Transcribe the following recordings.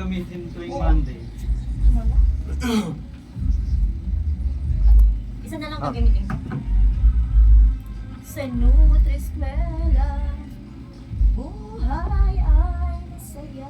gagamitin tuwing Monday. Isa na lang gagamitin ko. Sa Nutri-Eskwela, buhay ay masaya.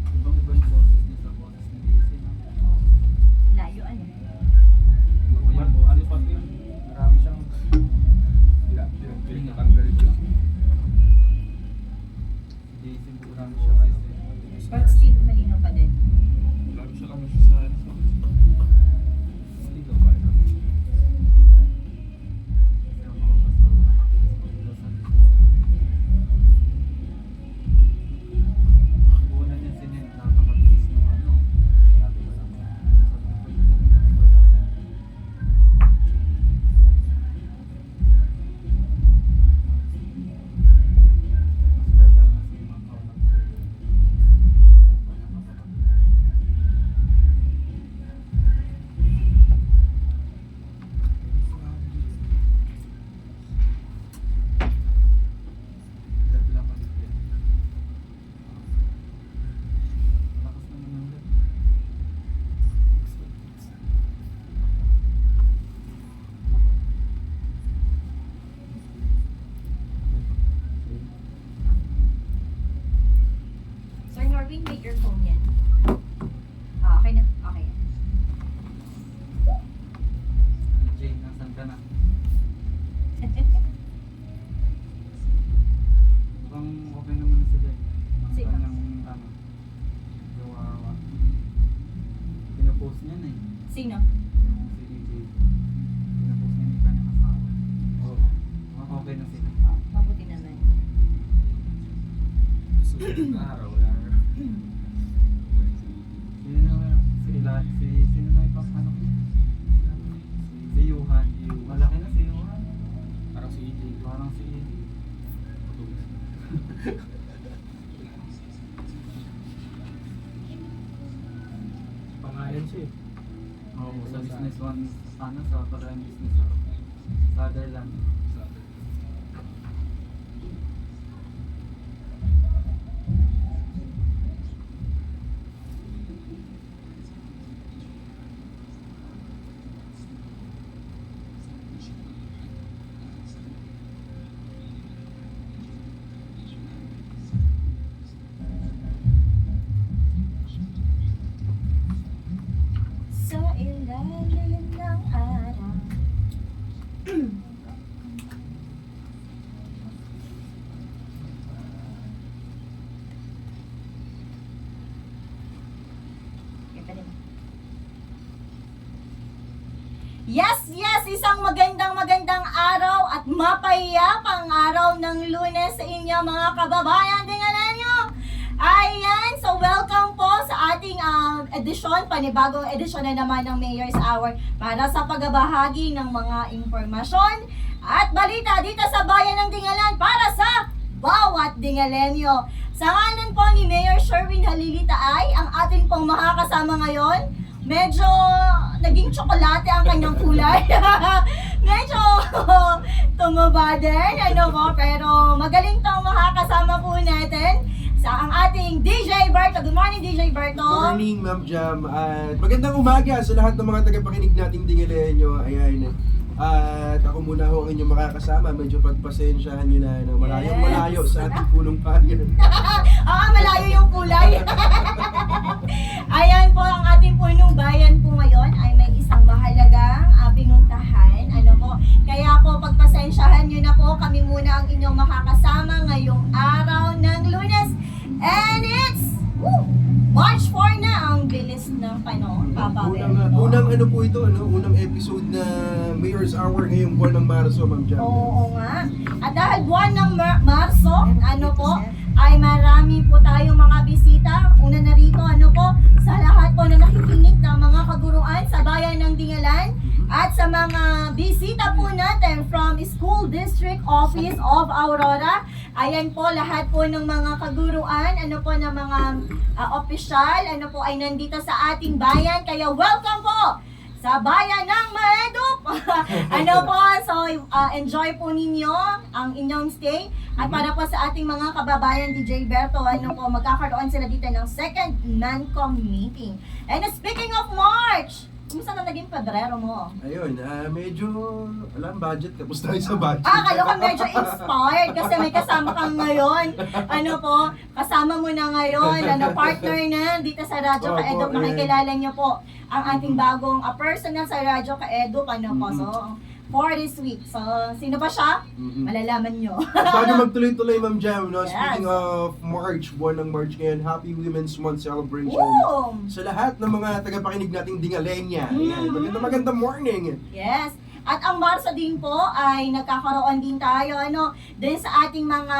Ibang-ibang boses niya sa boses ni Daisy, no? Layo ano? Ano pa yun? Marami siyang... Pinatanggal ko lang. Daisy, marami siyang ano. But still, malinaw pa din. Lalo siya lang sa Hindi ka ba? Kasi ang mga pastor, nakabilis magdasal. Una niya sinin, nakakabilis ng ano. Sabi ko lang, mas better na si Macau nag-prayer. Lab lang ulit yan. Lakas naman ng lab. Sir Norwin, may earphone yan. Ah, okay na. Okay. DJ, nasan ka na? Mukhang okay naman sila. Ang Sino? kanyang ano, jowa. Pinapost niya na eh. Sino? Yung si EJ. Pinapost niya yung kanyang asawa. Oo. Mukhang okay na sila. Mabuti naman. Susunod na araw, wala na. Sino na ipapano ko? Si Yuhan. Malaki na si Yuhan. Parang si EJ. Parang si EJ. Pangalan siya eh. Oo, sa business one, ano, sa parang business Sutherland. Sa ilalim ng araw. Okay pa din. Yes, isang magandang araw at mapayapang araw ng Lunes sa inyo mga kababayan. Tingnan nyo! Ayan, so welcome po sa ating edisyon, panibagong edisyon na naman ng Mayor's Hour para sa pagbabahagi ng mga impormasyon at balita dito sa Bayan ng Dingalan para sa bawat Dingalenyo. Sa ngalan po ni Mayor Sherwin Halilita ay ang ating pong makakasama ngayon. Medyo naging tsokolate ang kanyang kulay. Medyo tumaba din, ano po, pero magaling tong makakasama po natin sa ang ating DJ Berto. Good morning, DJ Berto. Morning, Ma'am Jam. At magandang umaga sa lahat ng mga tagapakinig nating Dingalenyo. Ayan. At ako muna ho ang inyong makakasama. Medyo pagpasensyahan nyo na malayo sa ating punong bayan. Malayo yung kulay. Ayan po, ang ating punong bayan po ngayon ay may isang mahalagang pinuntahan. Ano po? Kaya po, pagpasensyahan nyo na po, kami muna ang inyong makakasama ngayong araw ng Lunes. And it's March 4 na, ang bilis ng panahon, Papa Bel. Unang ano po ito, unang episode na Mayor's Hour ngayong buwan ng Marso, Ma'am Jam. Oo nga. At dahil buwan ng Marso, ano po, ay marami po tayong mga bisita. Una na rito, ano po, sa lahat po na nakikinig ng mga kaguruan sa bayan ng Dingalan at sa mga bisita po natin from school district Office of Aurora. Ayan po, lahat po ng mga kaguruan, ano po ng mga opisyal, ano po ay nandito sa ating bayan. Kaya welcome po sa bayan ng Maedup. Ano po, so enjoy po ninyo ang inyong stay. At para po sa ating mga kababayan, DJ Berto, ano po, magkakaroon sila dito ng second non-com meeting. And speaking of March, kumusta na naging Pebrero mo? Ayun, medyo, alam, budget. Tapos tayo sa budget. Kalo ka medyo inspired kasi may kasama kang ngayon. Ano po, kasama mo na ngayon, partner na dito sa Radyo Opo, Ka-Edup. eh. Makikilala niyo po ang ating bagong personal sa Radyo Ka-Edup. Ano po, so, for this week. So, sino ba siya? Malalaman niyo. Bago magtuloy-tuloy, Ma'am Jam, no? Yes. Speaking of March, buwan ng March ngayon, Happy Women's Month celebration. Woo! Sa lahat ng mga tagapakinig nating dingalenya. Ayan, magandang morning. Yes. At ang Marso din po ay nagkakaroon din tayo din sa ating mga